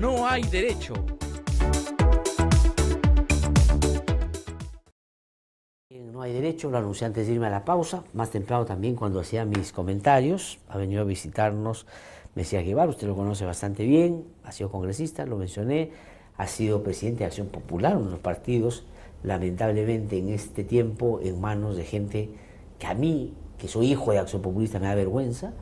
No hay derecho. No hay derecho, lo anuncié antes de irme a la pausa, más temprano también cuando hacía mis comentarios, ha venido a visitarnos Mesías Guevara, usted lo conoce bastante bien, ha sido congresista, lo mencioné, ha sido presidente de Acción Popular, uno de los partidos, lamentablemente en este tiempo, en manos de gente que a mí, que soy hijo de Acción Populista, me da vergüenza,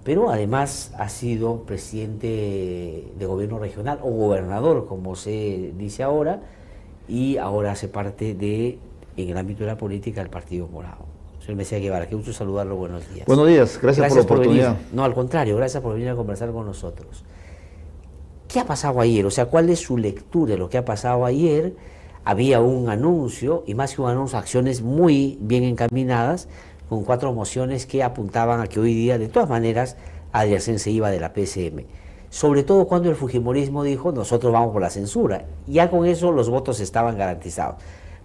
pero además ha sido presidente de gobierno regional o gobernador, como se dice ahora, y ahora hace parte de, en el ámbito de la política, del Partido Morado. Señor Mesías Guevara, qué gusto saludarlo, buenos días. Buenos días, gracias por la oportunidad. Venir. No, al contrario, gracias por venir a conversar con nosotros. ¿Qué ha pasado ayer? O sea, ¿cuál es su lectura de lo que ha pasado ayer? Había un anuncio, y más que un anuncio, acciones muy bien encaminadas, con 4 mociones que apuntaban a que hoy día, de todas maneras, Adriancén se iba de la PCM. Sobre todo cuando el fujimorismo dijo, nosotros vamos por la censura. Ya con eso los votos estaban garantizados.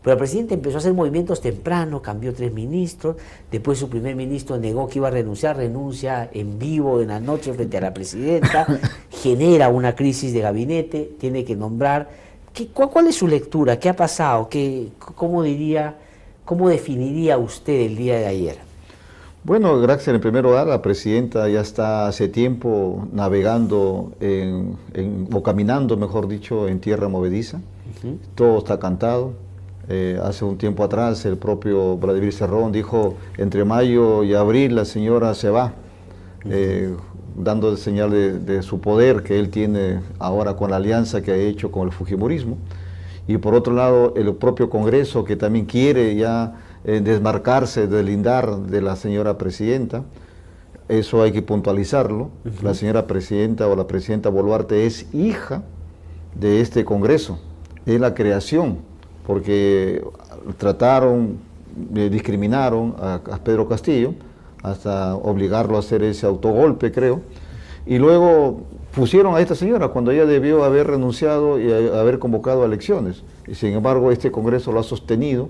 Pero el presidente empezó a hacer movimientos temprano, cambió 3 ministros, después su primer ministro negó que iba a renunciar, renuncia en vivo en la noche frente a la presidenta, genera una crisis de gabinete, tiene que nombrar. ¿Cuál es su lectura? ¿Qué ha pasado? ¿Cómo definiría usted el día de ayer? Bueno, gracias. En primer lugar, la presidenta ya está hace tiempo navegando o caminando, mejor dicho, en tierra movediza. Todo está cantado. Hace un tiempo atrás el propio Vladimir Cerrón dijo, entre mayo y abril la señora se va, dando señal de su poder que él tiene ahora con la alianza que ha hecho con el fujimorismo. Y por otro lado, el propio Congreso, que también quiere ya desmarcarse, deslindar de la señora presidenta. Eso hay que puntualizarlo. La señora presidenta o la presidenta Boluarte es hija de este Congreso, es la creación, porque discriminaron a Pedro Castillo, hasta obligarlo a hacer ese autogolpe, creo, y luego pusieron a esta señora cuando ella debió haber renunciado y haber convocado a elecciones. Y sin embargo, este Congreso lo ha sostenido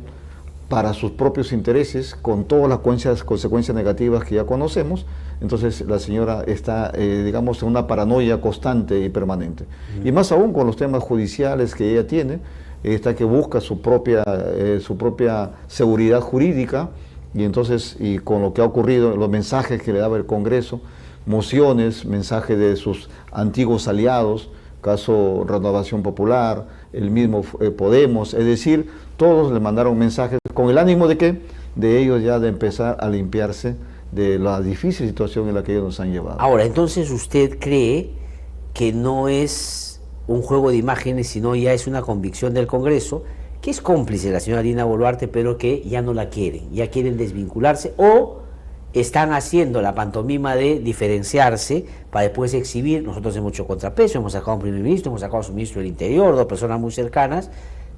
para sus propios intereses, con todas las consecuencias negativas que ya conocemos. Entonces la señora está, digamos, en una paranoia constante y permanente. Y más aún con los temas judiciales que ella tiene, está que busca su propia seguridad jurídica, y entonces, y con lo que ha ocurrido, los mensajes que le daba el Congreso, mociones, mensajes de sus antiguos aliados, caso Renovación Popular, el mismo Podemos, es decir, todos le mandaron mensajes con el ánimo de ¿qué? De ellos ya de empezar a limpiarse de la difícil situación en la que ellos nos han llevado. Ahora, entonces usted cree que no es un juego de imágenes, sino ya es una convicción del Congreso, que es cómplice de la señora Dina Boluarte, pero que ya no la quieren, ya quieren desvincularse, o están haciendo la pantomima de diferenciarse para después exhibir. Nosotros hemos hecho contrapeso, hemos sacado a un primer ministro, hemos sacado a su ministro del Interior, 2 personas muy cercanas,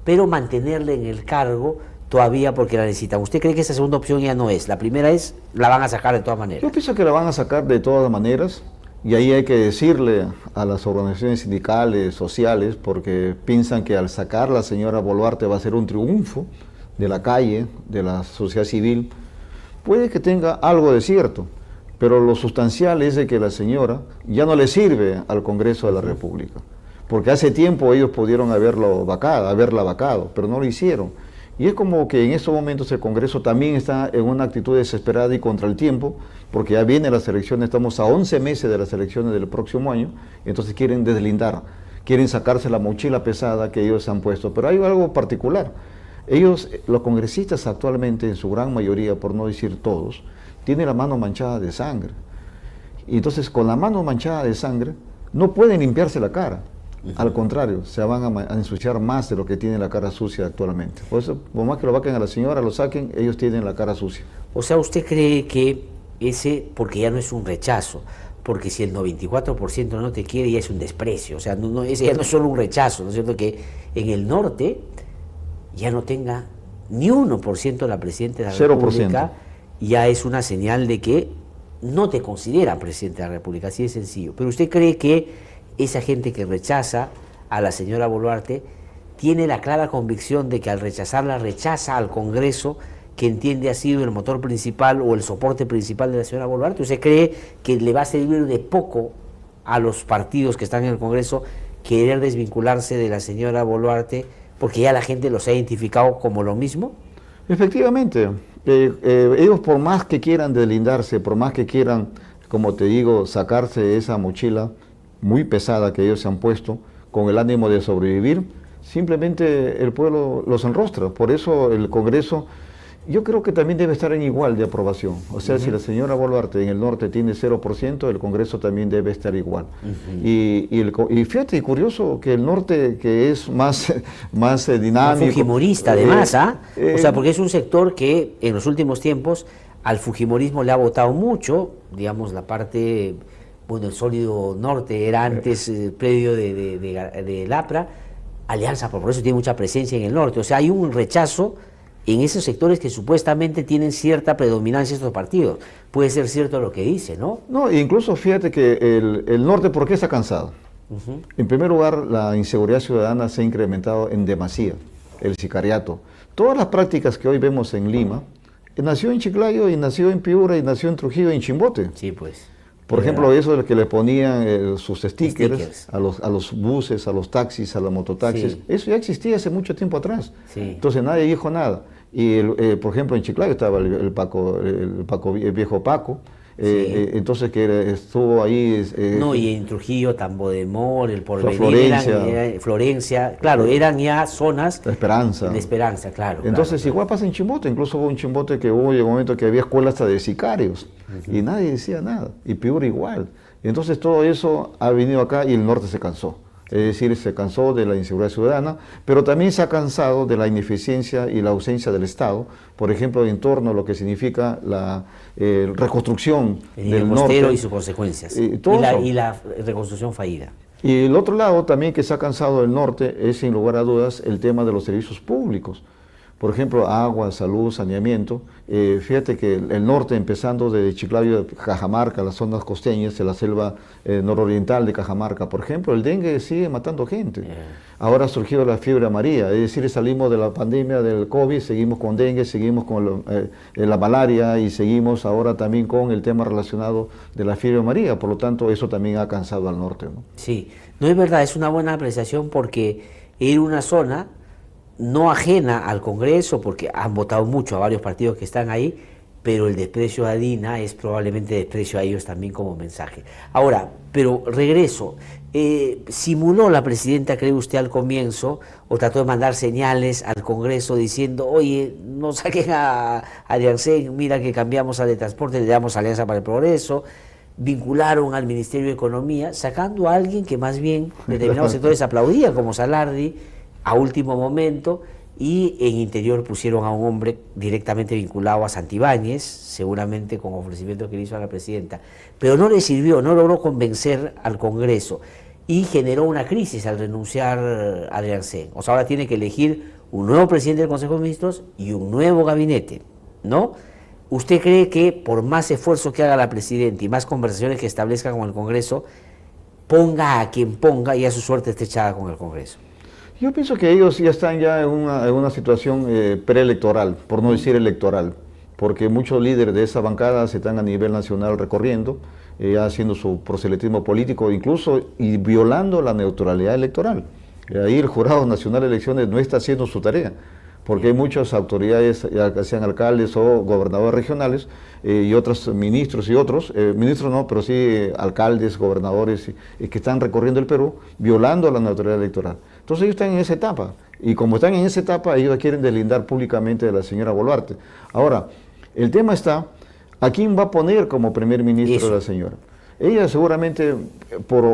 pero mantenerle en el cargo todavía porque la necesitan. ¿Usted cree que esa segunda opción ya no es? La primera es, la van a sacar de todas maneras. Yo pienso que la van a sacar de todas maneras, y ahí hay que decirle a las organizaciones sindicales, sociales, porque piensan que al sacar a la señora Boluarte va a ser un triunfo de la calle, de la sociedad civil. Puede que tenga algo de cierto, pero lo sustancial es de que la señora ya no le sirve al Congreso de la República, porque hace tiempo ellos pudieron haberla vacado, pero no lo hicieron. Y es como que en estos momentos el Congreso también está en una actitud desesperada y contra el tiempo, porque ya vienen las elecciones, estamos a 11 meses de las elecciones del próximo año, entonces quieren deslindar, quieren sacarse la mochila pesada que ellos han puesto. Pero hay algo particular. Ellos, los congresistas actualmente, en su gran mayoría, por no decir todos, tienen la mano manchada de sangre. Y entonces, con la mano manchada de sangre, no pueden limpiarse la cara. Al contrario, se van a ensuciar más de lo que tienen la cara sucia actualmente. Por eso, por más que lo vaquen a la señora, lo saquen, ellos tienen la cara sucia. O sea, ¿usted cree que ese, porque ya no es un rechazo, porque si el 94% no te quiere, ya es un desprecio? O sea, ese ya no es solo un rechazo, ¿no es cierto? Que en el norte ya no tenga ni 1% la presidenta de la 0%. República, ya es una señal de que no te considera presidente de la República, así de sencillo. Pero ¿usted cree que esa gente que rechaza a la señora Boluarte tiene la clara convicción de que al rechazarla, rechaza al Congreso, que entiende ha sido el motor principal o el soporte principal de la señora Boluarte? ¿Usted cree que le va a servir de poco a los partidos que están en el Congreso querer desvincularse de la señora Boluarte porque ya la gente los ha identificado como lo mismo? Efectivamente, ellos por más que quieran deslindarse, por más que quieran, como te digo, sacarse esa mochila muy pesada que ellos se han puesto con el ánimo de sobrevivir, simplemente el pueblo los enrostra. Por eso el Congreso, yo creo que también debe estar en igual de aprobación. O sea, si la señora Boluarte en el norte tiene 0%, el Congreso también debe estar igual. Y fíjate, curioso que el norte, que es más dinámico... Fujimorista, además, o sea, porque es un sector que en los últimos tiempos al fujimorismo le ha votado mucho, digamos, la parte... Bueno, el Sólido Norte era antes predio de Lapra, Alianza por Progreso tiene mucha presencia en el norte, o sea, hay un rechazo en esos sectores que supuestamente tienen cierta predominancia estos partidos. Puede ser cierto lo que dice, ¿no? No, incluso fíjate que el norte, ¿por qué está cansado? En primer lugar, la inseguridad ciudadana se ha incrementado en demasía, el sicariato. Todas las prácticas que hoy vemos en Lima, nació en Chiclayo y nació en Piura y nació en Trujillo y en Chimbote. Sí, pues. Por ejemplo, eso de que le ponían sus stickers a los buses, a los taxis, a los mototaxis, sí. Eso ya existía hace mucho tiempo atrás. Sí. Entonces nadie dijo nada. Y por ejemplo en Chiclayo estaba el viejo Paco, sí. Entonces que estuvo ahí... no, y en Trujillo, Tambodemor, el Porvenir, Florencia, claro, eran ya zonas... La Esperanza. De Esperanza, claro. Entonces claro. Igual pasa en Chimbote, incluso hubo un Chimbote que hubo en un momento que había escuelas hasta de sicarios, y nadie decía nada, y Piura igual. Entonces todo eso ha venido acá y el norte se cansó. Es decir, se cansó de la inseguridad ciudadana, pero también se ha cansado de la ineficiencia y la ausencia del Estado, por ejemplo, en torno a lo que significa la reconstrucción del norte. Y sus consecuencias, y la reconstrucción fallida. Y el otro lado también que se ha cansado el norte es, sin lugar a dudas, el tema de los servicios públicos. Por ejemplo, agua, salud, saneamiento. Fíjate que el norte, empezando desde Chiclayo, Cajamarca, las zonas costeñas, de la selva nororiental de Cajamarca, por ejemplo, el dengue sigue matando gente. Ahora ha surgido la fiebre amarilla, es decir, salimos de la pandemia del COVID, seguimos con dengue, seguimos con la malaria y seguimos ahora también con el tema relacionado de la fiebre amarilla. Por lo tanto, eso también ha cansado al norte, ¿no? Sí, no es verdad, es una buena apreciación porque era una zona no ajena al Congreso, porque han votado mucho a varios partidos que están ahí, pero el desprecio a Dina es probablemente desprecio a ellos también como mensaje. Ahora, pero regreso, ¿simuló la presidenta, cree usted, al comienzo, o trató de mandar señales al Congreso diciendo, oye, no saquen a Ariancén, mira que cambiamos a de transporte, le damos Alianza para el Progreso? Vincularon al Ministerio de Economía, sacando a alguien que más bien determinados sectores aplaudían, como Salardi, a último momento, y en Interior pusieron a un hombre directamente vinculado a Santibáñez, seguramente con ofrecimiento que le hizo a la presidenta, pero no le sirvió, no logró convencer al Congreso y generó una crisis al renunciar a Ariancén. O sea, ahora tiene que elegir un nuevo presidente del Consejo de Ministros y un nuevo gabinete, ¿no? ¿Usted cree que por más esfuerzo que haga la presidenta y más conversaciones que establezca con el Congreso, ponga a quien ponga y a su suerte esté echada con el Congreso? Yo pienso que ellos ya están en una situación preelectoral, por no decir electoral, porque muchos líderes de esa bancada se están a nivel nacional recorriendo, haciendo su proselitismo político, incluso y violando la neutralidad electoral. Ahí el Jurado Nacional de Elecciones no está haciendo su tarea, porque hay muchas autoridades, ya sean alcaldes o gobernadores regionales, y otros ministros y otros, ministros no, pero sí alcaldes, gobernadores, que están recorriendo el Perú, violando la neutralidad electoral. Entonces ellos están en esa etapa, y como están en esa etapa, ellos quieren deslindar públicamente de la señora Boluarte. Ahora, el tema está, ¿a quién va a poner como primer ministro de la señora? Ella seguramente,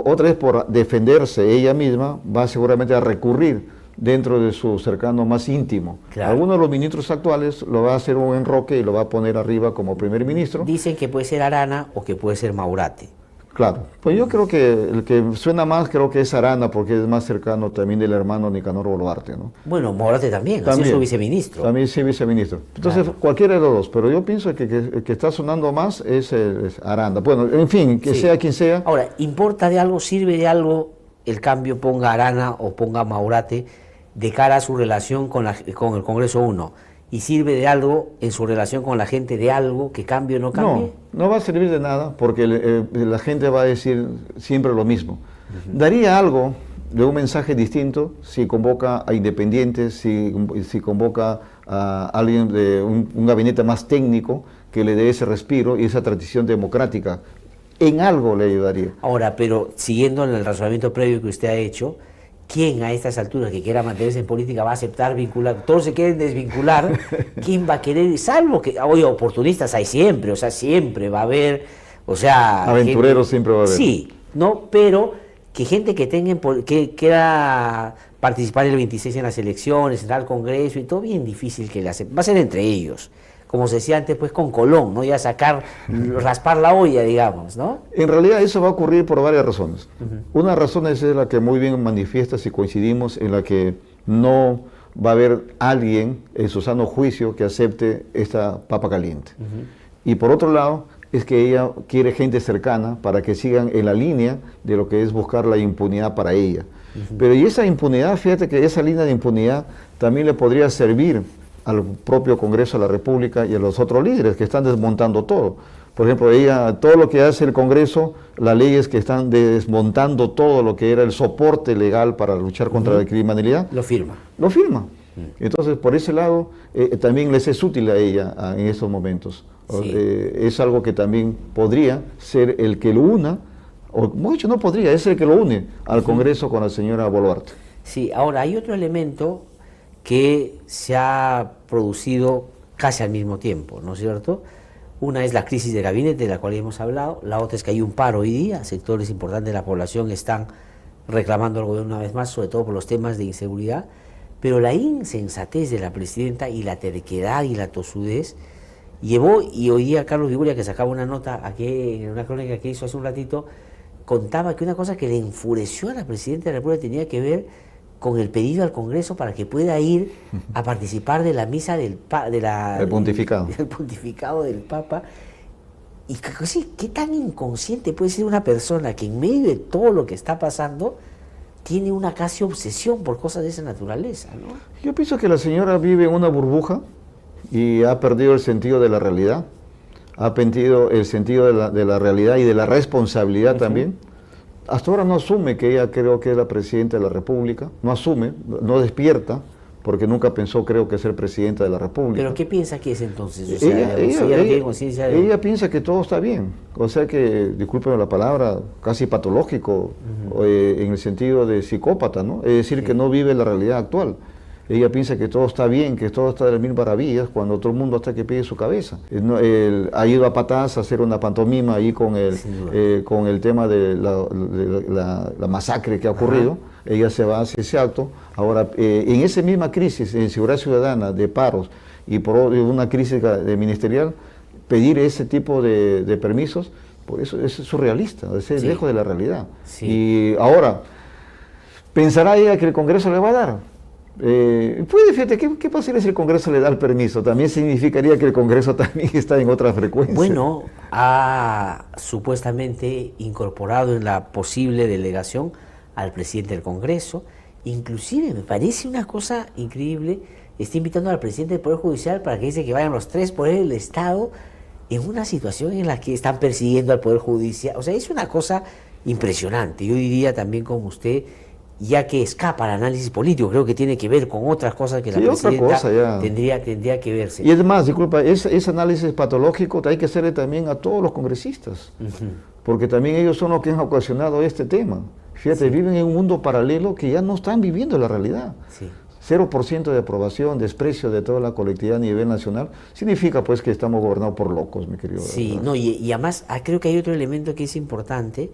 otra vez por defenderse ella misma, va seguramente a recurrir dentro de su cercano más íntimo. Claro. Algunos de los ministros actuales lo va a hacer un enroque y lo va a poner arriba como primer ministro. Dicen que puede ser Arana o que puede ser Maurate. Claro, pues yo creo que el que suena más creo que es Arana, porque es más cercano también del hermano Nicanor Boluarte, ¿no? Bueno, Maurate también, así es su viceministro. También sí, viceministro. Entonces, claro, cualquiera de los dos, pero yo pienso que el que está sonando más es Arana. Bueno, en fin, que sea quien sea. Ahora, ¿importa de algo, sirve de algo el cambio, ponga Arana o ponga Maurate, de cara a su relación con el Congreso 1? ¿Y sirve de algo en su relación con la gente de algo que cambie o no cambie? No va a servir de nada porque la gente va a decir siempre lo mismo. Daría algo de un mensaje distinto si convoca a independientes, si convoca a alguien de un gabinete más técnico que le dé ese respiro y esa transición democrática. En algo le ayudaría. Ahora, pero siguiendo en el razonamiento previo que usted ha hecho, ¿quién a estas alturas que quiera mantenerse en política va a aceptar vincular? Todos se quieren desvincular. ¿Quién va a querer? Salvo que, oye, oportunistas hay siempre, o sea, siempre va a haber, o sea... Aventureros gente, siempre va a haber. Sí, ¿no? Pero que gente que que quiera participar el 26 en las elecciones, entrar al Congreso y todo, bien difícil que le acepten. Va a ser entre ellos. Como se decía antes, pues con Colón, ¿no? Ya raspar la olla, digamos, ¿no? En realidad eso va a ocurrir por varias razones. Una razón es la que muy bien manifiesta, si coincidimos, en la que no va a haber alguien en su sano juicio que acepte esta papa caliente. Y por otro lado, es que ella quiere gente cercana para que sigan en la línea de lo que es buscar la impunidad para ella. Pero y esa impunidad, fíjate que esa línea de impunidad también le podría servir al propio Congreso de la República y a los otros líderes que están desmontando todo. Por ejemplo, todo lo que hace el Congreso, las leyes que están desmontando todo lo que era el soporte legal para luchar contra la criminalidad. Lo firma. Lo firma. Entonces, por ese lado, también les es útil a ella en esos momentos. Sí. Es algo que también podría ser el que lo una, o mucho no podría, es el que lo une al Congreso con la señora Boluarte. Sí, ahora hay otro elemento que se ha producido casi al mismo tiempo, ¿no es cierto? Una es la crisis de gabinete, de la cual hemos hablado, la otra es que hay un paro hoy día, sectores importantes de la población están reclamando al gobierno una vez más, sobre todo por los temas de inseguridad, pero la insensatez de la presidenta y la terquedad y la tosudez llevó, y hoy día Carlos Viguria, que sacaba una nota aquí, en una crónica que hizo hace un ratito, contaba que una cosa que le enfureció a la presidenta de la República tenía que ver con el pedido al Congreso para que pueda ir a participar de la misa del pontificado. Del pontificado del Papa. Y ¿qué tan inconsciente puede ser una persona que en medio de todo lo que está pasando tiene una casi obsesión por cosas de esa naturaleza, ¿no? Yo pienso que la señora vive en una burbuja y ha perdido el sentido de la realidad, ha perdido el sentido de la realidad y de la responsabilidad también. Hasta ahora no asume que ella creo que es la presidenta de la República, no asume, no despierta, porque nunca pensó creo que ser presidenta de la República. ¿Pero qué piensa que es entonces? O sea, ella piensa que todo está bien, o sea que, discúlpeme la palabra, casi patológico, en el sentido de psicópata, ¿no? Es decir, que no vive la realidad actual. Ella piensa que todo está bien, que todo está de las mil maravillas, cuando todo el mundo hasta que pide su cabeza. Ha ido a patadas a hacer una pantomima ahí con el tema de la masacre que ha ocurrido. Ella se va a hacer ese acto. Ahora, en esa misma crisis de inseguridad ciudadana, de paros y por una crisis ministerial, pedir ese tipo de permisos, por eso es surrealista, es lejos de la realidad. Sí. Y ahora, ¿pensará ella que el Congreso le va a dar? Fíjate, ¿qué pasaría si el Congreso le da el permiso? También significaría que el Congreso también está en otra frecuencia. Bueno, ha supuestamente incorporado en la posible delegación al presidente del Congreso, inclusive me parece una cosa increíble, está invitando al presidente del Poder Judicial para que dice que vayan los tres poderes del Estado en una situación en la que están persiguiendo al Poder Judicial. O sea, es una cosa impresionante. Yo diría también como usted, ya que escapa al análisis político, creo que tiene que ver con otras cosas que la presidenta tendría que verse. Y es más, disculpa, ese análisis patológico hay que hacerle también a todos los congresistas, porque también ellos son los que han ocasionado este tema. Fíjate, viven en un mundo paralelo que ya no están viviendo la realidad. 0% de aprobación, desprecio de toda la colectividad a nivel nacional, significa pues que estamos gobernados por locos, mi querido. Sí, no, y además creo que hay otro elemento que es importante,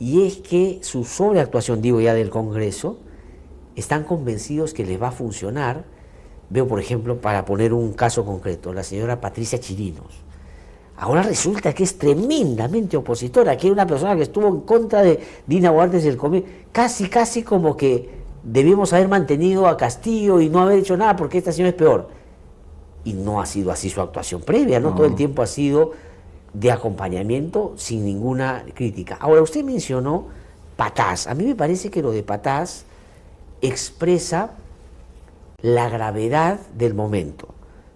y es que su sobreactuación, digo ya del Congreso, están convencidos que les va a funcionar. Veo, por ejemplo, para poner un caso concreto, la señora Patricia Chirinos. Ahora resulta que es tremendamente opositora, que es una persona que estuvo en contra de Dina Boluarte desde el comienzo, casi como que debíamos haber mantenido a Castillo y no haber hecho nada porque esta señora es peor. Y no ha sido así su actuación previa, ¿no? Todo el tiempo ha sido de acompañamiento sin ninguna crítica. Ahora, usted mencionó Patás. A mí me parece que lo de Patás expresa la gravedad del momento,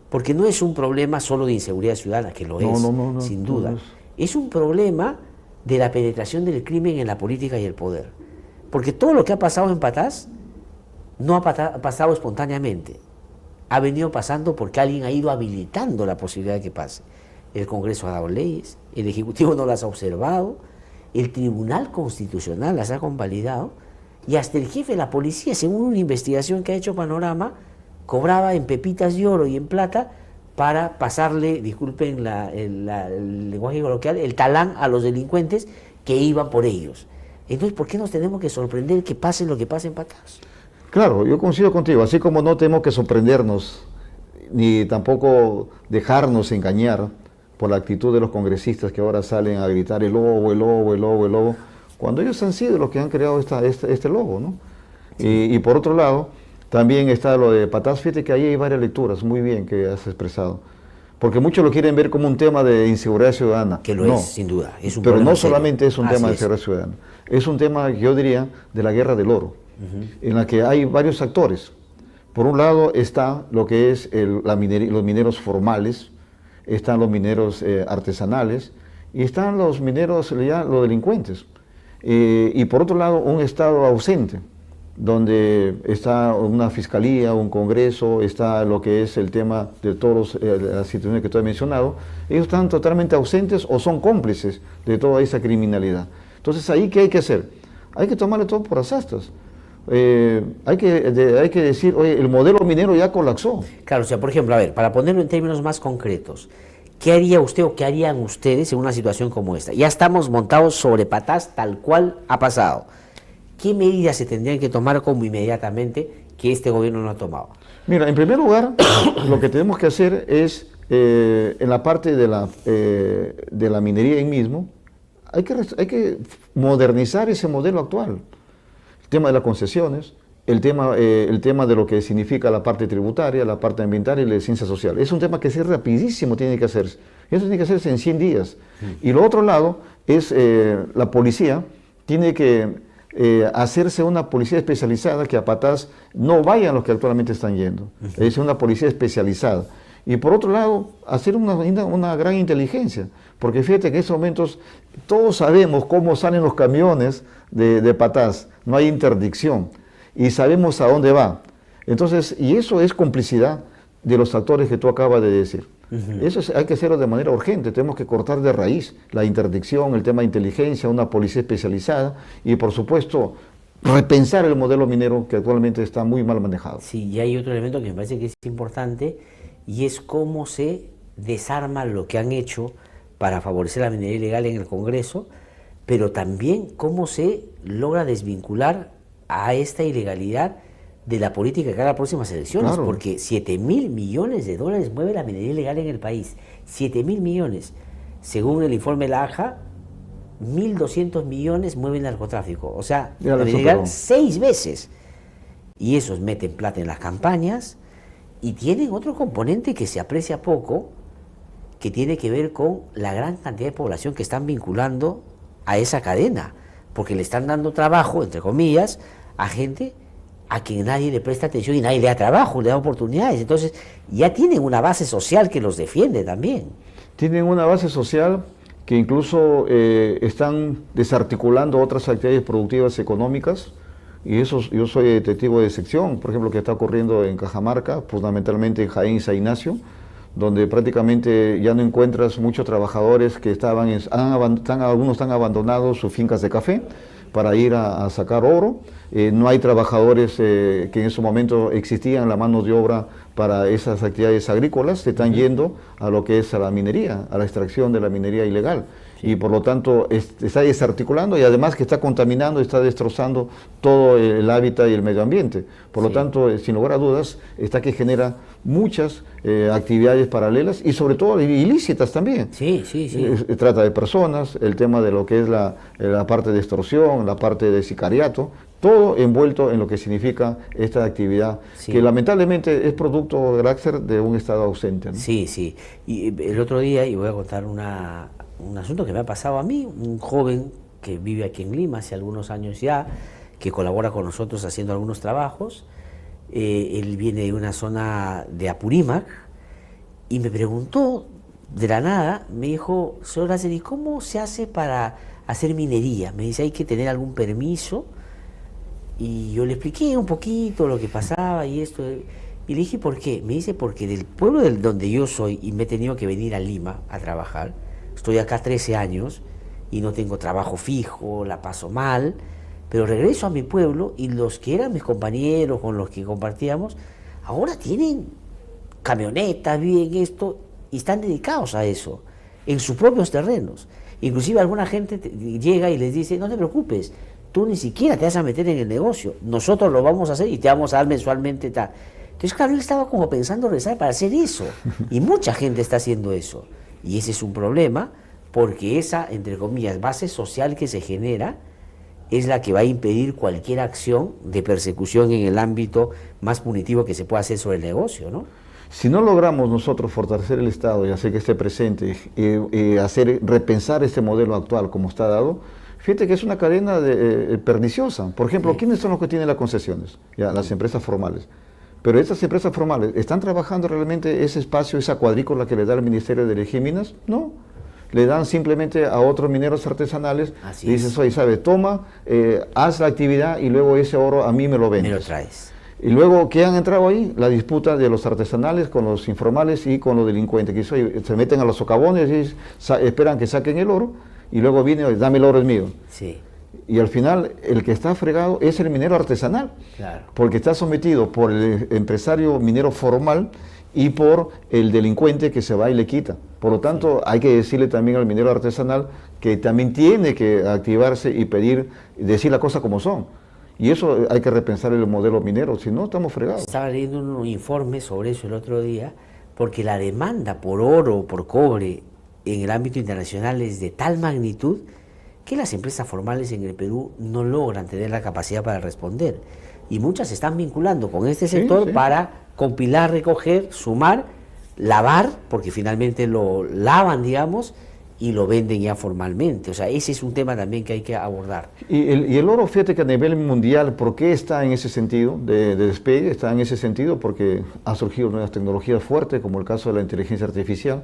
porque no es un problema solo de inseguridad ciudadana, que lo es, sin duda. Es un problema de la penetración del crimen en la política y el poder. Porque todo lo que ha pasado en Patás no ha pasado espontáneamente. Ha venido pasando porque alguien ha ido habilitando la posibilidad de que pase. El Congreso ha dado leyes, el Ejecutivo no las ha observado, el Tribunal Constitucional las ha convalidado y hasta el jefe de la policía, según una investigación que ha hecho Panorama, cobraba en pepitas de oro y en plata para pasarle, disculpen el lenguaje coloquial, el talán a los delincuentes que iban por ellos. Entonces, ¿por qué nos tenemos que sorprender que pase lo que pase en Patás? Claro, yo coincido contigo, así como no tenemos que sorprendernos, ni tampoco dejarnos engañar por la actitud de los congresistas que ahora salen a gritar el lobo, el lobo, el lobo, el lobo, cuando ellos han sido los que han creado este lobo, ¿no? Sí. Y por otro lado, también está lo de Patás. Fíjate que ahí hay varias lecturas, muy bien que has expresado, porque muchos lo quieren ver como un tema de inseguridad ciudadana. Que lo es, sin duda. Es un pero no serio. Solamente es un tema de inseguridad ciudadana, es un tema, yo diría, de la guerra del oro, en la que hay varios actores. Por un lado está lo que es los mineros formales, están los mineros artesanales y están los mineros, los delincuentes. Y por otro lado, un Estado ausente, donde está una fiscalía, un congreso, está lo que es el tema de todas las situaciones que tú has mencionado. Ellos están totalmente ausentes o son cómplices de toda esa criminalidad. Entonces, ¿ahí qué hay que hacer? Hay que tomarle todo por las astas. Hay que decir, oye, el modelo minero ya colapsó. Claro, o sea, por ejemplo, a ver, para ponerlo en términos más concretos, ¿qué haría usted o qué harían ustedes en una situación como esta? Ya estamos montados sobre Patás tal cual ha pasado. ¿Qué medidas se tendrían que tomar como inmediatamente que este gobierno no ha tomado? Mira, en primer lugar, lo que tenemos que hacer es, en la parte de la minería en mismo, hay que modernizar ese modelo actual. El tema de las concesiones, el tema de lo que significa la parte tributaria, la parte ambiental y la ciencia social. Es un tema que es rapidísimo, tiene que hacerse. Eso tiene que hacerse en 100 días. Y lo otro lado es la policía, tiene que hacerse una policía especializada, que a Patás no vayan los que actualmente están yendo. Es decir, una policía especializada. Y por otro lado, hacer una gran inteligencia, porque fíjate que en estos momentos todos sabemos cómo salen los camiones de Patás, no hay interdicción, y sabemos a dónde va. Entonces, y eso es complicidad de los actores que tú acabas de decir. Eso hay que hacerlo de manera urgente, tenemos que cortar de raíz la interdicción, el tema de inteligencia, una policía especializada y por supuesto repensar el modelo minero que actualmente está muy mal manejado. Sí, y hay otro elemento que me parece que es importante y es cómo se desarma lo que han hecho para favorecer la minería ilegal en el Congreso, pero también cómo se logra desvincular a esta ilegalidad de la política de cara a las próximas elecciones, claro. Porque 7.000 millones de dólares mueve la minería ilegal en el país, 7.000 millones, según el informe de la AJA, 1.200 millones mueve el narcotráfico, o sea, la minería ilegal 6 veces, y esos meten plata en las campañas, y tienen otro componente que se aprecia poco, que tiene que ver con la gran cantidad de población que están vinculando a esa cadena, porque le están dando trabajo, entre comillas, a gente a quien nadie le presta atención y nadie le da trabajo, le da oportunidades. Entonces, ya tienen una base social que los defiende también. Tienen una base social que incluso están desarticulando otras actividades productivas económicas, y eso yo soy testigo de sección, por ejemplo, que está ocurriendo en Cajamarca, fundamentalmente en Jaén y San Ignacio, donde prácticamente ya no encuentras muchos trabajadores que algunos están abandonados sus fincas de café para ir a sacar oro. No hay trabajadores que en ese momento existían, la mano de obra para esas actividades agrícolas, se están yendo a lo que es a la minería, a la extracción de la minería ilegal. Y por lo tanto está desarticulando y además que está contaminando, está destrozando todo el hábitat y el medio ambiente. Por lo tanto, sin lugar a dudas, está que genera muchas actividades paralelas y sobre todo ilícitas también. Trata de personas, el tema de lo que es la parte de extorsión, la parte de sicariato, todo envuelto en lo que significa esta actividad, que lamentablemente es producto del carácter de un Estado ausente, ¿no? Sí. Y el otro día, y voy a contar un asunto que me ha pasado a mí, un joven que vive aquí en Lima hace algunos años ya, que colabora con nosotros haciendo algunos trabajos. Él viene de una zona de Apurímac y me preguntó de la nada, me dijo, señor Lázaro, ¿y cómo se hace para hacer minería? Me dice, ¿hay que tener algún permiso? Y yo le expliqué un poquito lo que pasaba y esto. Y le dije, ¿por qué? Me dice, porque del pueblo donde yo soy y me he tenido que venir a Lima a trabajar, estoy acá 13 años y no tengo trabajo fijo, la paso mal, pero regreso a mi pueblo y los que eran mis compañeros con los que compartíamos, ahora tienen camionetas, viven esto y están dedicados a eso, en sus propios terrenos. Inclusive alguna gente llega y les dice, no te preocupes, tú ni siquiera te vas a meter en el negocio, nosotros lo vamos a hacer y te vamos a dar mensualmente tal. Entonces, claro, él estaba como pensando rezar para hacer eso, y mucha gente está haciendo eso, y ese es un problema, porque esa, entre comillas, base social que se genera es la que va a impedir cualquier acción de persecución en el ámbito más punitivo que se pueda hacer sobre el negocio, ¿no? Si no logramos nosotros fortalecer el Estado y hacer que esté presente, hacer repensar este modelo actual como está dado, fíjate que es una cadena perniciosa. Por ejemplo, sí. ¿Quiénes son los que tienen las concesiones? Ya, las empresas formales. Pero estas empresas formales, ¿están trabajando realmente ese espacio, esa cuadrícula que le da el Ministerio de Energía y Minas? No. Le dan simplemente a otros mineros artesanales. Así y dices, oye, ¿sabes? Toma, haz la actividad y luego ese oro a mí me lo vendes. Me lo traes. Y luego, ¿qué han entrado ahí? La disputa de los artesanales con los informales y con los delincuentes. Que se meten a los socavones y esperan que saquen el oro y luego viene, dame el oro, es mío. Sí. Y al final, el que está fregado es el minero artesanal. Claro. Porque está sometido por el empresario minero formal y por el delincuente que se va y le quita. Por lo tanto, hay que decirle también al minero artesanal que también tiene que activarse y pedir, decir las cosas como son. Y eso hay que repensar el modelo minero, si no estamos fregados. Estaba leyendo un informe sobre eso el otro día, porque la demanda por oro, por cobre, en el ámbito internacional es de tal magnitud que las empresas formales en el Perú no logran tener la capacidad para responder. Y muchas se están vinculando con este sector para compilar, recoger, sumar, lavar, porque finalmente lo lavan, digamos, y lo venden ya formalmente. O sea, ese es un tema también que hay que abordar. Y el oro, fíjate que a nivel mundial, ¿por qué está en ese sentido de despegue? Está en ese sentido porque han surgido nuevas tecnologías fuertes, como el caso de la inteligencia artificial,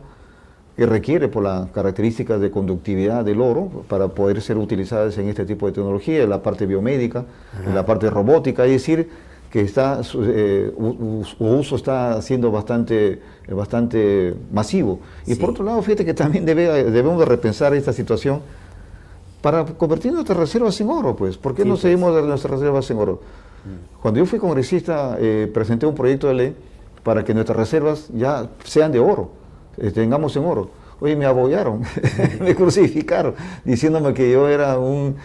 que requiere por las características de conductividad del oro para poder ser utilizadas en este tipo de tecnología, en la parte biomédica, en la parte robótica, es decir, que está, su uso está siendo bastante masivo. Y por otro lado, fíjate que también debemos de repensar esta situación para convertir nuestras reservas en oro, pues. ¿Por qué no seguimos de nuestras reservas en oro? Cuando yo fui congresista, presenté un proyecto de ley para que nuestras reservas ya sean de oro, tengamos en oro. Oye, me abollaron, me crucificaron, diciéndome que yo era un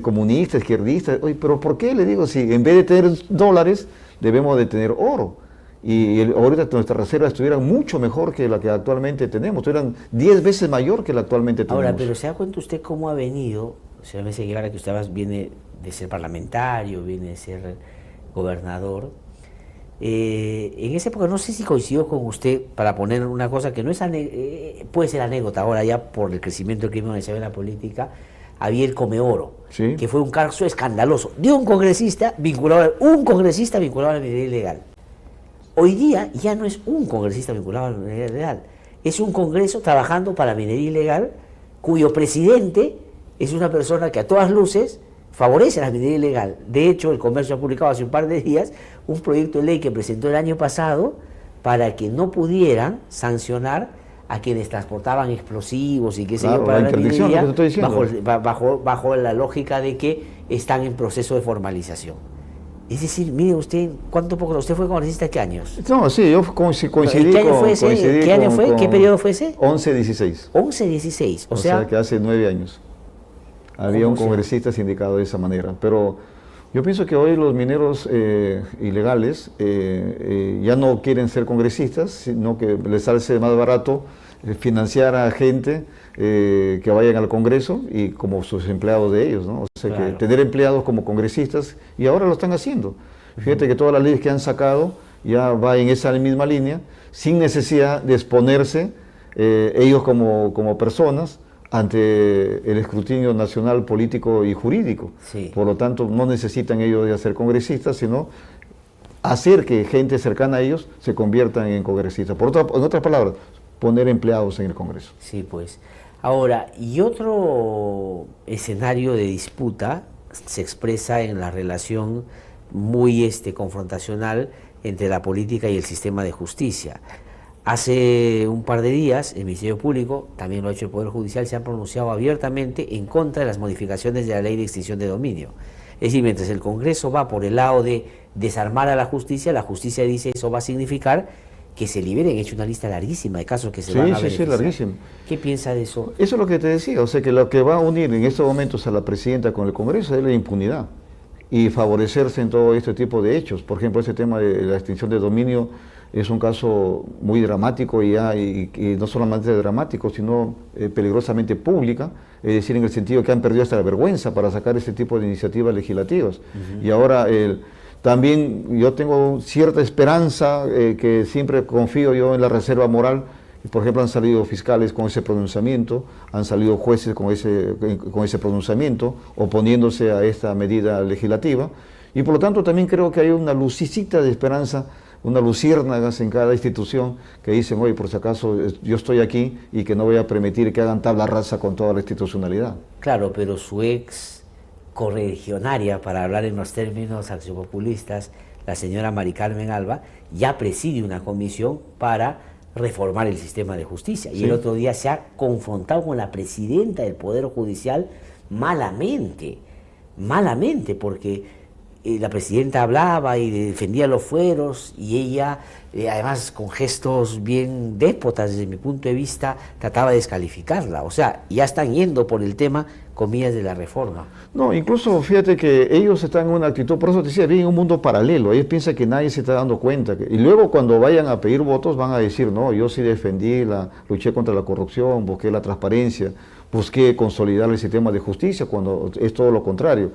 comunista, izquierdista. Oye, pero ¿por qué? Le digo, si en vez de tener dólares, debemos de tener oro. Y ahorita nuestras reservas estuvieran mucho mejor que la que actualmente tenemos, estuvieran 10 veces mayor que la actualmente tenemos. Ahora, pero ¿se da cuenta usted cómo ha venido? O sea, a veces que ahora que usted viene de ser parlamentario, viene de ser gobernador, en esa época no sé si coincidió con usted para poner una cosa que no es puede ser anécdota ahora ya por el crecimiento del crimen organizado en la política, había el Comeoro, que fue un caso escandaloso de un congresista vinculado a la minería ilegal. Hoy día ya no es un congresista vinculado a la minería ilegal, es un congreso trabajando para la minería ilegal cuyo presidente es una persona que a todas luces favorece la minería ilegal. De hecho, el Comercio ha publicado hace un par de días un proyecto de ley que presentó el año pasado para que no pudieran sancionar a quienes transportaban explosivos y qué sé yo para la minería, bajo la lógica de que están en proceso de formalización. Es decir, mire usted, ¿usted fue congresista qué años? No, sí, yo coincidí. ¿Qué año fue ese? ¿Qué año fue? ¿Qué periodo fue ese? 11-16. 11-16, o sea que hace 9 años. Había un congresista sindicado de esa manera, pero yo pienso que hoy los mineros ilegales ya no quieren ser congresistas, sino que les sale más barato financiar a gente que vayan al Congreso y como sus empleados de ellos, ¿no? O sea, que tener empleados como congresistas, y ahora lo están haciendo. Fíjate que todas las leyes que han sacado ya va en esa misma línea, sin necesidad de exponerse ellos como personas ante el escrutinio nacional, político y jurídico. Por lo tanto, no necesitan ellos de ser congresistas, sino hacer que gente cercana a ellos se conviertan en congresistas. En otras palabras, poner empleados en el Congreso. Sí, pues. Ahora, y otro escenario de disputa se expresa en la relación muy confrontacional entre la política y el sistema de justicia. Hace un par de días el Ministerio Público, también lo ha hecho el Poder Judicial, se han pronunciado abiertamente en contra de las modificaciones de la Ley de Extinción de Dominio. Es decir, mientras el Congreso va por el lado de desarmar a la justicia dice eso va a significar que se liberen. He hecho una lista larguísima de casos que se van a beneficiar. Sí, larguísimo. ¿Qué piensa de eso? Eso es lo que te decía, o sea que lo que va a unir en estos momentos a la presidenta con el Congreso es la impunidad y favorecerse en todo este tipo de hechos. Por ejemplo, ese tema de la extinción de dominio es un caso muy dramático y no solamente dramático, sino peligrosamente pública, es decir, en el sentido que han perdido hasta la vergüenza para sacar este tipo de iniciativas legislativas. Y ahora también yo tengo cierta esperanza, que siempre confío yo en la reserva moral. Por ejemplo, han salido fiscales con ese pronunciamiento, han salido jueces con ese pronunciamiento, oponiéndose a esta medida legislativa, y por lo tanto también creo que hay una lucecita de esperanza, una luciérnagas en cada institución que dicen, oye, por si acaso yo estoy aquí y que no voy a permitir que hagan tabla rasa con toda la institucionalidad. Claro, pero su ex correligionaria, para hablar en los términos accionpopulistas, la señora Mari Carmen Alba, ya preside una comisión para reformar el sistema de justicia. Y el otro día se ha confrontado con la presidenta del Poder Judicial malamente, porque la presidenta hablaba y defendía los fueros y ella, además con gestos bien déspotas desde mi punto de vista, trataba de descalificarla. O sea, ya están yendo por el tema, comillas, de la reforma. No, incluso fíjate que ellos están en una actitud, por eso te decía, viven en un mundo paralelo. Ellos piensan que nadie se está dando cuenta. Y luego cuando vayan a pedir votos van a decir, no, yo sí luché contra la corrupción, busqué la transparencia, busqué consolidar el sistema de justicia, cuando es todo lo contrario.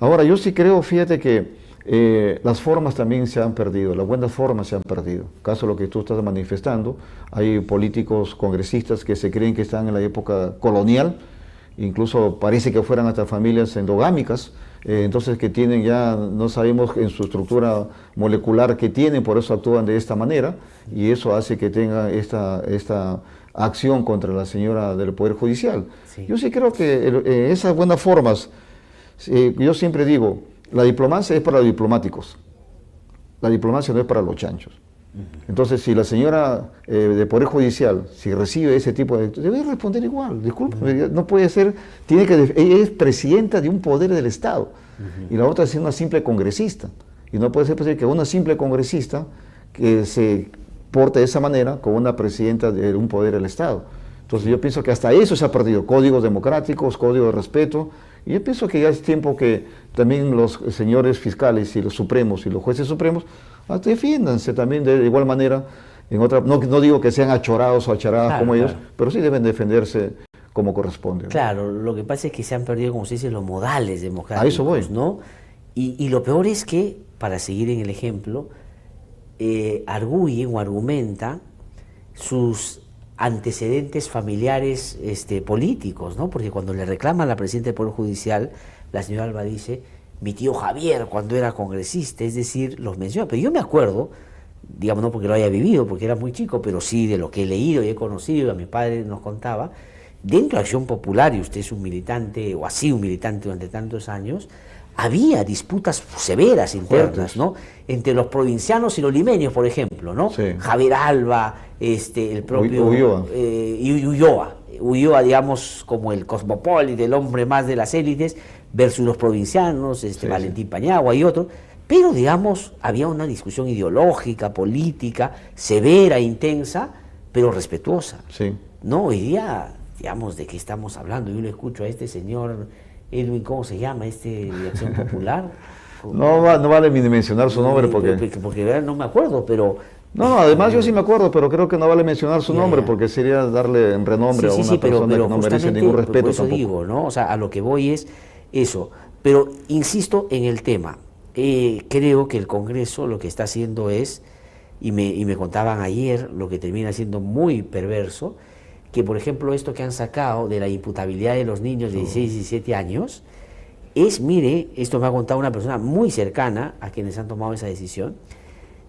Ahora, yo sí creo, fíjate que las formas también se han perdido, las buenas formas se han perdido. Caso de lo que tú estás manifestando, hay políticos congresistas que se creen que están en la época colonial, incluso parece que fueran hasta familias endogámicas, entonces que tienen ya, no sabemos en su estructura molecular qué tienen, por eso actúan de esta manera, y eso hace que tengan esta acción contra la señora del Poder Judicial. Sí. Yo sí creo que esas buenas formas, yo siempre digo, la diplomacia es para los diplomáticos, la diplomacia no es para los chanchos. Entonces, si la señora de Poder Judicial, si recibe ese tipo de... debe responder igual, disculpe, no puede ser, ella es presidenta de un poder del Estado, y la otra es una simple congresista, y no puede ser posible que una simple congresista que se porte de esa manera como una presidenta de un poder del Estado. Entonces yo pienso que hasta eso se ha perdido, códigos democráticos, código de respeto, y yo pienso que ya es tiempo que también los señores fiscales y los supremos y los jueces supremos defiéndanse también de igual manera, no digo que sean achorados o acharadas como ellos, pero sí deben defenderse como corresponde. Claro, lo que pasa es que se han perdido, como se dice, los modales democráticos. A eso voy. ¿No? Y lo peor es que, para seguir en el ejemplo, arguyen o argumentan sus antecedentes familiares políticos, ¿no? Porque cuando le reclama a la presidenta del Poder Judicial, la señora Alba dice, mi tío Javier cuando era congresista, es decir, los menciona. Pero yo me acuerdo, digamos, no porque lo haya vivido, porque era muy chico, pero sí de lo que he leído y he conocido, y a mi padre nos contaba, dentro de Acción Popular, y usted es un militante, o ha sido un militante durante tantos años, había disputas severas internas, ¿no? Entre los provincianos y los limeños, por ejemplo, ¿no? Sí. Javier Alba, el propio Ulloa. Ulloa, digamos, como el cosmopolita, el hombre más de las élites, versus los provincianos, Valentín Paniagua y otros. Pero, digamos, había una discusión ideológica, política, severa, intensa, pero respetuosa. Sí. No, hoy día, digamos, ¿de qué estamos hablando? Yo le escucho a este señor Edwin, ¿cómo se llama? De Acción Popular. No vale ni mencionar su nombre porque no me acuerdo, pero... No, además yo sí me acuerdo, pero creo que no vale mencionar su nombre porque sería darle en renombre a una persona que no merece ningún respeto por eso tampoco. Digo, ¿no? O sea, a lo que voy es eso. Pero insisto en el tema. Creo que el Congreso lo que está haciendo es, y me contaban ayer, lo que termina siendo muy perverso, que por ejemplo esto que han sacado de la imputabilidad de los niños de 16 y 17 años, mire, esto me ha contado una persona muy cercana a quienes han tomado esa decisión,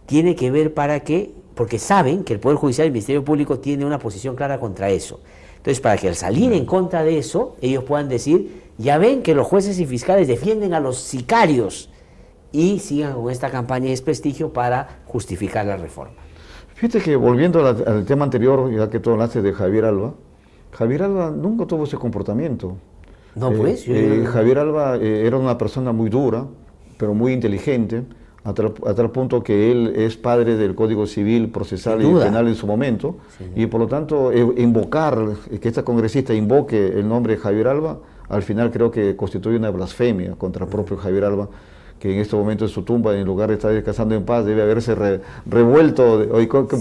tiene que ver porque saben que el Poder Judicial y el Ministerio Público tienen una posición clara contra eso. Entonces, para que al salir en contra de eso, ellos puedan decir, Ya ven que los jueces y fiscales defienden a los sicarios y sigan con esta campaña de desprestigio para justificar la reforma. Fíjate que volviendo al tema anterior, ya que tú hablaste de Javier Alba nunca tuvo ese comportamiento. No, pues. Javier Alba era una persona muy dura, pero muy inteligente, a tal punto que él es padre del Código Civil, Procesal y Penal en su momento, y por lo tanto que esta congresista invoque el nombre de Javier Alba, al final creo que constituye una blasfemia contra el propio Javier Alba, que en este momento en su tumba, en lugar de estar descansando en paz, debe haberse revuelto.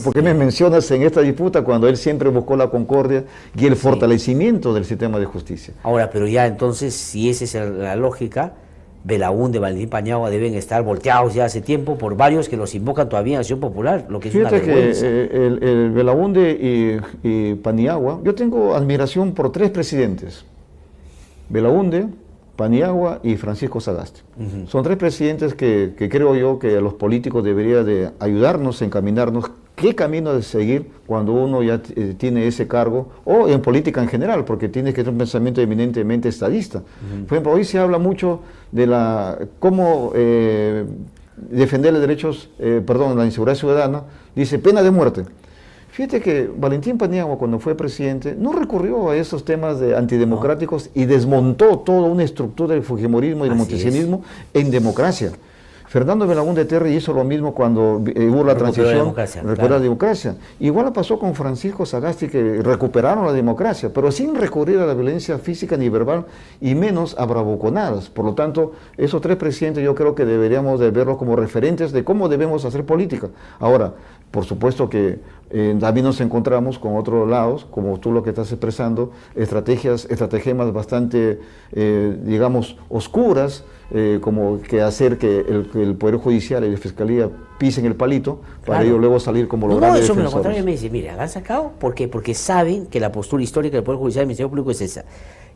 ¿Por qué me mencionas en esta disputa cuando él siempre buscó la concordia y el fortalecimiento del sistema de justicia? Ahora, pero ya entonces, si esa es la lógica, Belaúnde, Valentín Paniagua deben estar volteados ya hace tiempo por varios que los invocan todavía en Acción Popular, lo que es una vergüenza. El Belaúnde y Paniagua, yo tengo admiración por 3 presidentes: Belaúnde, Paniagua y Francisco Sagasti. Son 3 presidentes que creo yo que a los políticos debería de ayudarnos, encaminarnos qué camino de seguir cuando uno ya tiene ese cargo, o en política en general, porque tienes que tener un pensamiento eminentemente estadista. Por ejemplo, hoy se habla mucho de cómo defender los derechos, la inseguridad ciudadana, dice pena de muerte. Fíjate que Valentín Paniagua, cuando fue presidente, no recurrió a esos temas antidemocráticos y desmontó toda una estructura del fujimorismo y del montesionismo en democracia. Fernando Belaúnde Terry hizo lo mismo cuando hubo la transición, recuperó la democracia. Igual pasó con Francisco Sagasti, que recuperaron la democracia, pero sin recurrir a la violencia física ni verbal, y menos a bravuconadas. Por lo tanto, esos 3 presidentes yo creo que deberíamos de verlos como referentes de cómo debemos hacer política. Ahora, por supuesto que también nos encontramos con otros lados, como tú lo que estás expresando, estratagemas bastante, digamos, oscuras, como que hacer que el Poder Judicial y la Fiscalía pisen el palito, para ellos luego salir como los grandes defensores. Eso me lo contrario me dice, mire, han sacado, ¿por qué? Porque saben que la postura histórica del Poder Judicial y del Ministerio Público es esa.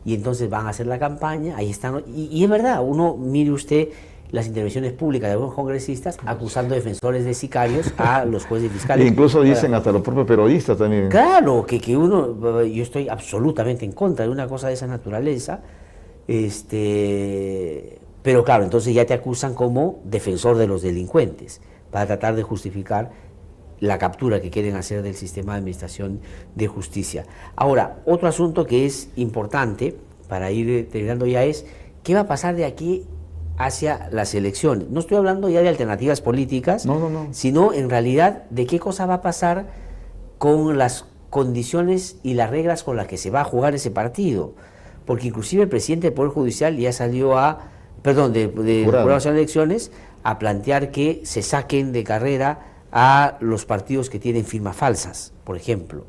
Y entonces van a hacer la campaña, ahí están, y es verdad, mire usted las intervenciones públicas de algunos congresistas acusando defensores de sicarios a los jueces fiscales. E incluso dicen hasta los propios periodistas también. Claro, yo estoy absolutamente en contra de una cosa de esa naturaleza, pero claro, entonces ya te acusan como defensor de los delincuentes, para tratar de justificar la captura que quieren hacer del sistema de administración de justicia. Ahora, otro asunto que es importante, para ir terminando ya, es qué va a pasar de aquí hacia las elecciones. No estoy hablando ya de alternativas políticas, sino en realidad de qué cosa va a pasar con las condiciones y las reglas con las que se va a jugar ese partido. Porque inclusive el presidente del Poder Judicial ya salió del Jurado Nacional de Elecciones, a plantear que se saquen de carrera a los partidos que tienen firmas falsas, por ejemplo.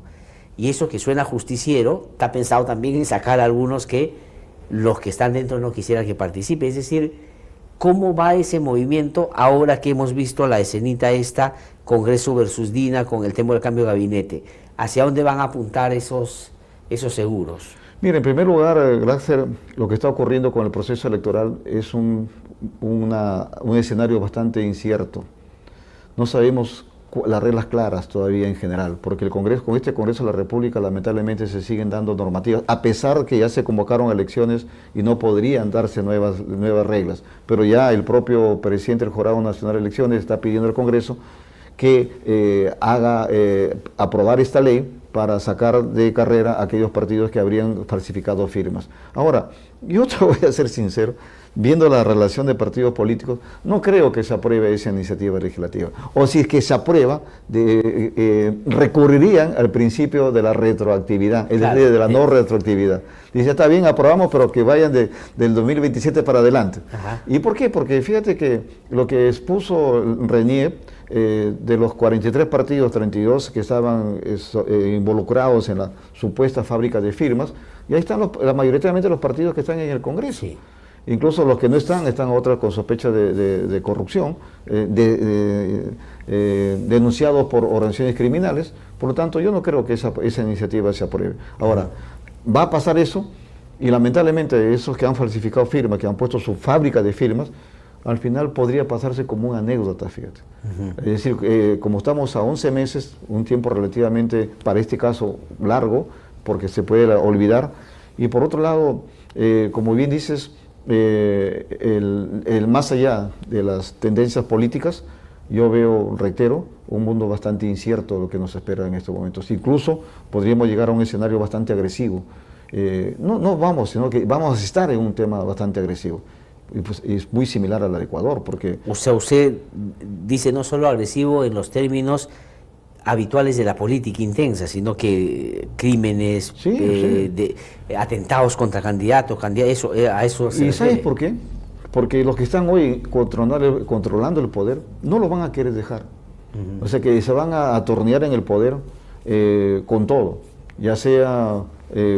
Y eso, que suena justiciero, está pensado también en sacar a algunos que los que están dentro no quisieran que participe. Es decir, ¿cómo va ese movimiento ahora que hemos visto la escenita esta, Congreso versus Dina, con el tema del cambio de gabinete? ¿Hacia dónde van a apuntar esos seguros? Mira, en primer lugar, Glaxer, lo que está ocurriendo con el proceso electoral es un escenario bastante incierto. No sabemos las reglas claras todavía en general, porque con este Congreso de la República lamentablemente se siguen dando normativas, a pesar que ya se convocaron elecciones y no podrían darse nuevas reglas, pero ya el propio presidente del Jurado Nacional de Elecciones está pidiendo al Congreso que haga aprobar esta ley para sacar de carrera a aquellos partidos que habrían falsificado firmas. Ahora, yo te voy a ser sincero, viendo la relación de partidos políticos, no creo que se apruebe esa iniciativa legislativa. O si es que se aprueba, recurrirían al principio de la retroactividad, es decir, de la no retroactividad. Dice, está bien, aprobamos, pero que vayan del 2027 para adelante. Ajá. ¿Y por qué? Porque fíjate que lo que expuso Renier, de los 43 partidos, 32 que estaban involucrados en la supuesta fábrica de firmas, y ahí están mayoritariamente los partidos que están en el Congreso. Sí. Incluso los que no están otras con sospecha de corrupción, denunciados por organizaciones criminales. Por lo tanto, yo no creo que esa iniciativa se apruebe. Ahora, va a pasar eso, y lamentablemente esos que han falsificado firmas, que han puesto su fábrica de firmas, al final podría pasarse como una anécdota, fíjate. Es decir, como estamos a 11 meses, un tiempo relativamente, para este caso, largo, porque se puede olvidar, y por otro lado, como bien dices, el más allá de las tendencias políticas, yo veo, reitero, un mundo bastante incierto lo que nos espera en estos momentos. Incluso podríamos llegar a un escenario bastante agresivo. No vamos, sino que vamos a estar en un tema bastante agresivo. Y pues es muy similar a la de Ecuador, porque... O sea, usted dice no solo agresivo en los términos habituales de la política intensa, sino que crímenes, atentados contra candidatos, a eso se ¿Y sabes refiere. por qué? Porque los que están hoy controlando el poder no lo van a querer dejar. O sea que se van a atornear en el poder con todo, ya sea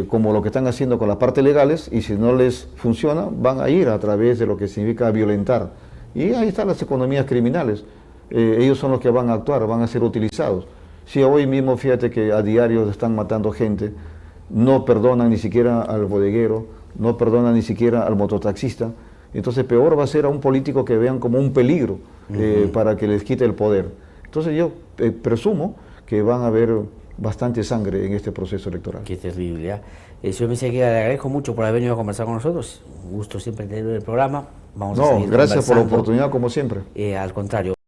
como lo que están haciendo con las partes legales, y si no les funciona, van a ir a través de lo que significa violentar. Y ahí están las economías criminales. Ellos son los que van a actuar, van a ser utilizados. Si hoy mismo, fíjate que a diario están matando gente, no perdonan ni siquiera al bodeguero, no perdonan ni siquiera al mototaxista, entonces peor va a ser a un político que vean como un peligro para que les quite el poder. Entonces yo presumo que van a haber bastante sangre en este proceso electoral. Qué terrible, ¿eh? Señor Meseguera, le agradezco mucho por haber venido a conversar con nosotros. Un gusto siempre tenerlo en el programa. Vamos a seguir gracias por la conversando. oportunidad como siempre. Al contrario.